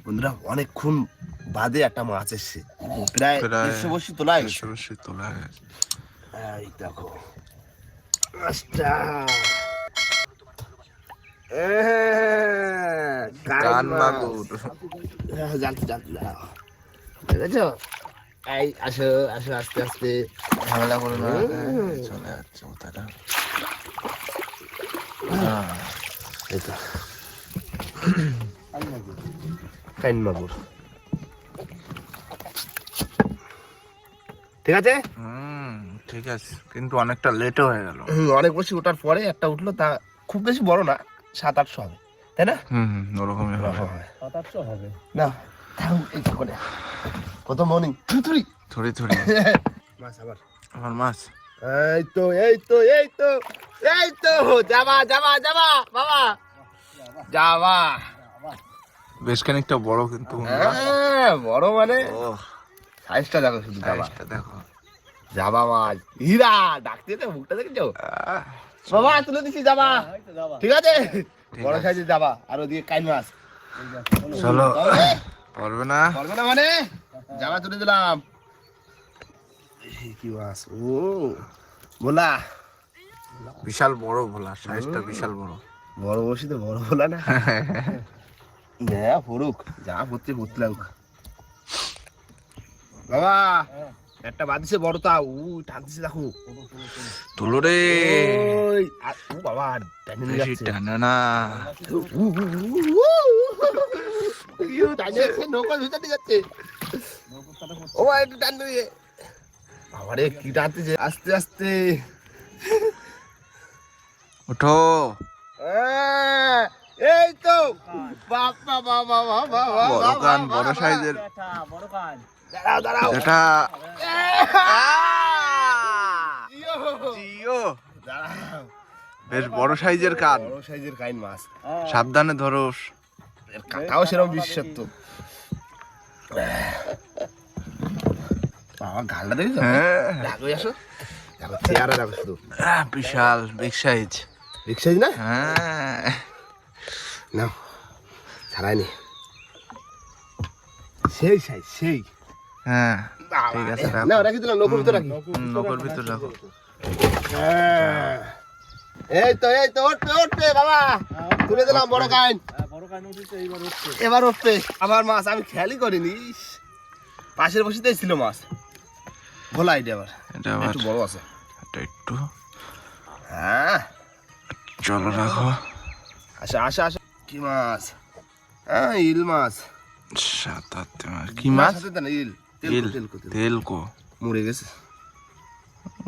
বন্ধুরা অনেকক্ষণ বাদে একটা মাছ এসছে, প্রায় 150 তোলা গেছে। এই দেখো মাছটা, কান মাগুর। জানতে দেখেছো? এই আসো আসো, আস্তে আস্তে, ঝামেলা করো না, চলে যাচ্ছে ওটাটা। এই তো কাইন মাগুর, ঠিক আছে। ঠিক আছে, কিন্তু অনেকটা লেটও হয়ে গেল। অনেক বেশি ওঠার পরে একটা উঠলো, তা খুব বেশি বড় না, 700-800 হবে, তাই না? ওরকমই হবে। 700-800 হবে না। তাও এই দেখো না, কত মর্নিং থুরি থুড়ি থুড়ি মাছ আবার। আমার মাছ। এই তো এই তো এই তো এই তো যাবা যাবা যাবা বাবা, যাবা। বেশ খানিকটা বড় কিন্তু। বড় মানে ও সাইজটা দেখো, শুধু যাবা সাইজটা দেখো। যাবা মাছ, হীরা ডাকতে তো, মুখটা দেখেছো বাবা? তুলে দিছি যাবা, ঠিক আছে। বড় সাইজে যাবা, আর ওদিকে কাইন মাছ। চলো, পারবে না পারবে না মানে যাবা তুলে দিলাম। কি মাছ? ও ভোলা, বিশাল বড় ভোলা, সাইজটা বিশাল বড়। বড় বসি তো বড় ভোলা না। ফুরুক যা পড়তে পড়তে লাগুক বাবা। একটা বাদিছে বড়, তা ও টানতেছে দেখো, তুলো রে। ওই ও বাবা টানে নিয়ে বেশি যাচ্ছে। টানে না। নৌকা ভিতরে যাচ্ছে, ও ভাই একটু টান দিয়ে বাবারে, কি টানতেছে আস্তে আস্তে। ওঠো। এই তো বাবা বাবা বাবা, বড় কান, বড় সাইজের। দাঁড়াও দাঁড়াও, এটা দাঁড়াও, বেশ বড় সাইজের কান। বড় সাইজের কাইন মাছ, সাবধানে ধরোস। এর কাটাও সেরকম বিশ্বস্ত। বাবা গালটা দেখেছো? দেখো আসো, দেখো চেয়ারা দেখো শুধু, বিশাল বিগ সাইজ। বিগ সাইজ না? হ্যাঁ, নাও ছাড়াইনি, সেই সাইজ সেই। হ্যাঁ ঠিক আছে, না রেখে দিলাম, নৌকোর ভিতরে রাখি। নৌকোর ভিতর রাখো। এই তো উঠবে উঠবে বাবা, তুলে দিলাম বড় কাইন। এবার উঠবে আমার মাছ, আমি খেয়ালই করিনি। পাশের বসিতেই ছিল মাছ, ভোলা আইডিয়া। আবার এটা আবার একটু বড় আছে। এটা একটু। হ্যাঁ চলো রাখো। আসা আসা আসা, কি মাছ? হ্যাঁ ইল মাছ। 7-8 মাছ। কি মাছ? ইল, ইল, তেলকো। মরে গেছে,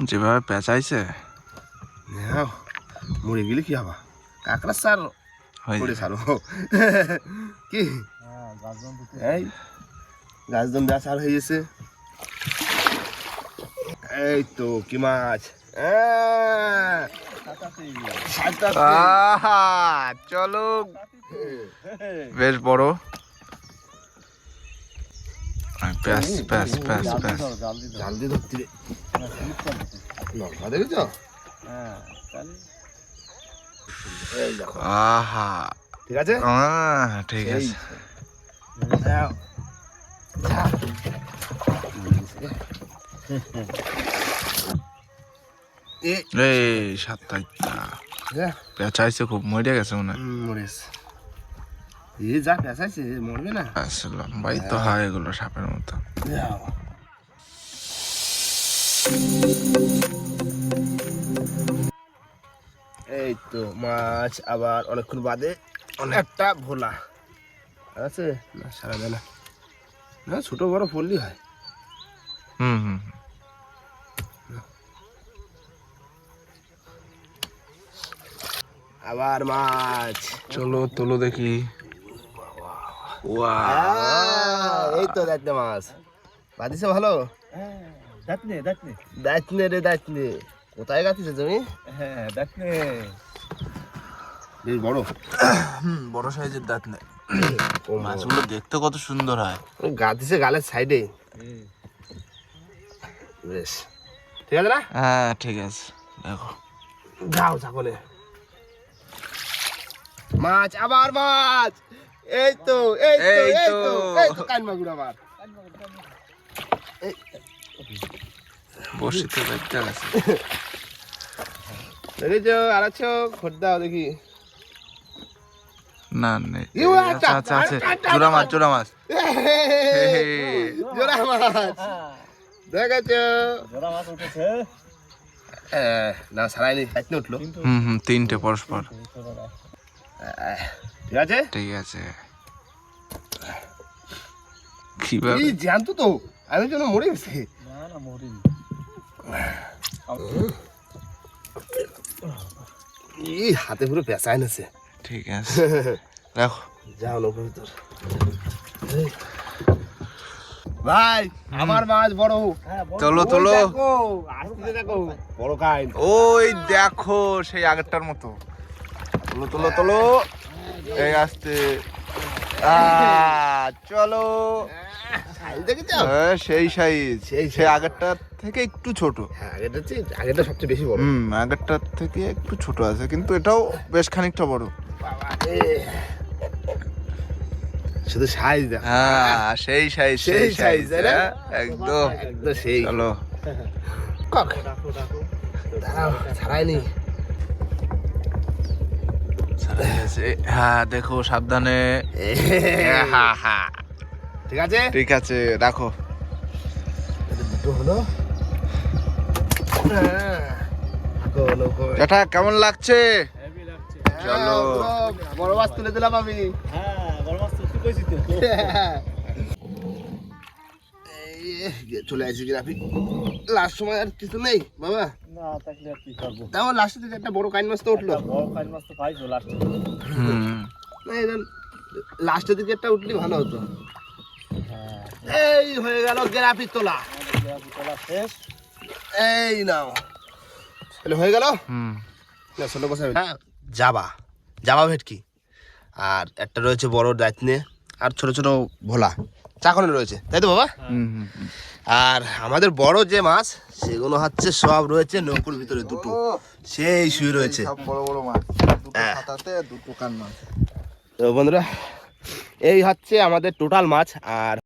যেভাবে পেঁচাইছে হ্যাঁ মরে গেলে কি হবা, কাঁকড়া সার হয়ে করে যাবে। সারো কি, এই গাছদম দেওয়া সার হয়ে গেছে। এই তো কি মাছ, আহা, চলো, বেশ বড়। প্যাস প্যাস প্যাস প্যাস। জাল দিয়ে ধরছি রে, লঙ্কা দেখেছো? এই দেখো, আহা, ঠিক আছে। ঠিক আছে। এই 7-8টা পেঁচাইছে, খুব মরে গেছে মনে হয়। মরিস এই যা পেঁচাইছে মরবে না। লম্বাই তো হয় এগুলো, সাপের মতো। এই তো মাছ আবার অনেকক্ষণ বাদে একটা ভোলা আছে না, সারা দেয় না, না ছোট বড় পড়লি হয়। হুম। আবার মাছ, চলো তোলো দেখি। এই তো দেখতে মাছ বাদিছে ভালো। দাঁতনে রে দাঁতনে, কোথায় গাছিস তুমি? বেশ বড়, বড় সাইজের দাঁত নেই। মাছগুলো দেখতে কত সুন্দর হয়। গাছিছে গালের সাইডে। বেশ ঠিক আছে না? হ্যাঁ ঠিক আছে, দেখো। যাও ছাগলে মাছ, আবার মাছ, এই তো এই তো এই এই তো। তো এই তো কান মাগুর আমার বসিতে দেখতে গেছে। দেখেছো আর আছো খোঁজ দাও দেখি না নেই। ইউ একটা, আচ্ছা আছে জোড়া মাছ জোড়া মাছ। জোড়া মাছ দেখেছো জোড়া মাছ উঠেছে। না সারাইনি একটু উঠলো তিনটে পরস্পর। ঠিক আছে ঠিক আছে। কিভাবে এই জানতো তো আমি যেন মরে গেছি না না মরিনি। এই হাতে পুরো পেঁচাই নেছে ঠিক আছে দেখো। যাও লোক ভিতর ভাই আমার মাছ বড় হ্যাঁ বড়। তোলো ওই তোলো। দেখো, আসতে দেখো বড় কাইন ওই দেখো সেই আগেরটার মতো। তোলো তোলো তোলো। এই আসতে চলো। দেখেছো সেই সাইজ সেই সেই আগেরটার থেকে একটু ছোট। হ্যাঁ আগেটা সবচেয়ে বেশি বড় আগেরটার থেকে একটু ছোট আছে কিন্তু এটাও বেশ খানিকটা বড়। এ, শুধু সাইজ দেখো হ্যাঁ সেই সাইজ সেই সেই size, সাইজ তাই না? একদম। একদম সেই চলো কক ডাকো ডাকো। দাঁড়াও ছাড়াইনি সারা গেছে। হ্যাঁ দেখো সাবধানে। হ্যাঁ হ্যাঁ ঠিক আছে ঠিক আছে রাখো। দুটো হলো হলো জ্যাঠা কেমন লাগছে? হেভি লাগছে। চলো। বড় মাছ তুলে দিলাম আমি হ্যাঁ বড় মাছ তো কইছি তো। চলে আসছি গ্রাফিক লাস্ট সময় আর কিছু নেই বাবা না থাকলে আর কি করবো। তাও লাস্টের দিকে একটা বড় কাইন মাছ তো উঠলো একটা বড় কান মাছ তো পাইছো লাস্টে। লাস্টের দিকে একটা উঠলি ভালো হতো হ্যাঁ এই হয়ে গেল গ্রাফিক তোলা আমাদের তোলা শেষ। এই নাও তাহলে হয়ে গেল হুম না ষোলো বছর হ্যাঁ জাবা জাবা ভেটকি আর একটা রয়েছে বড় দাঁতনে আর ছোট ছোট ভোলা চাকনে রয়েছে তাই তো বাবা হুম হুম, হুম। আর আমাদের বড় যে মাছ সেগুলো হচ্ছে সব রয়েছে নৌকোর ভিতরে দুটো সেই শুয়ে রয়েছে সব বড় বড় মাছ দুটো হ্যাঁ। হাতাতে দুটো কান মাছ। তো বন্ধুরা এই হচ্ছে আমাদের টোটাল মাছ আর